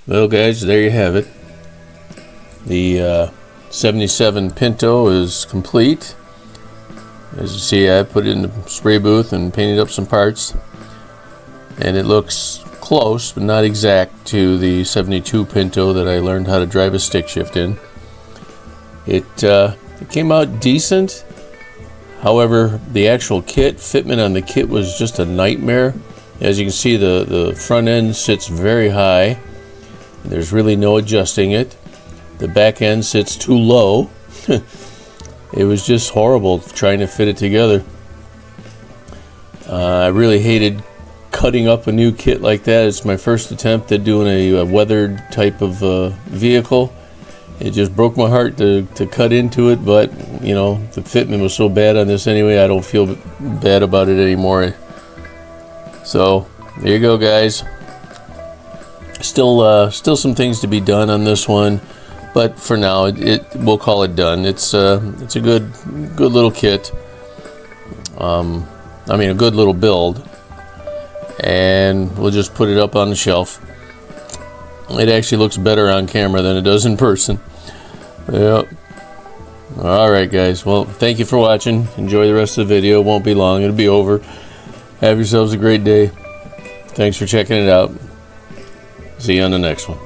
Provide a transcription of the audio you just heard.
Well guys, there you have it. The 77 Pinto is complete. As you see, I put it in the spray booth and painted up some parts, and it looks close but not exact to the 72 Pinto that I learned how to drive a stick shift in. It came out decent. However, the actual fitment on the kit was just a nightmare. As you can see, the front end sits very high. There's really no adjusting it. The back end sits too low. It was just horrible trying to fit it together. I really hated cutting up a new kit like that. It's my first attempt at doing a weathered type of vehicle. It just broke my heart to cut into it, but you know, the fitment was so bad on this anyway, I don't feel bad about it anymore. So there you go, guys. Still some things to be done on this one, but for now we'll call it done. It's a good little kit. I mean, a good little build, and we'll just put it up on the shelf. It actually looks better on camera than it does in person. Yep. Alright guys, well, thank you for watching. Enjoy the rest of the video. It won't be long, it'll be over. Have yourselves a great day. Thanks for checking it out. See you on the next one.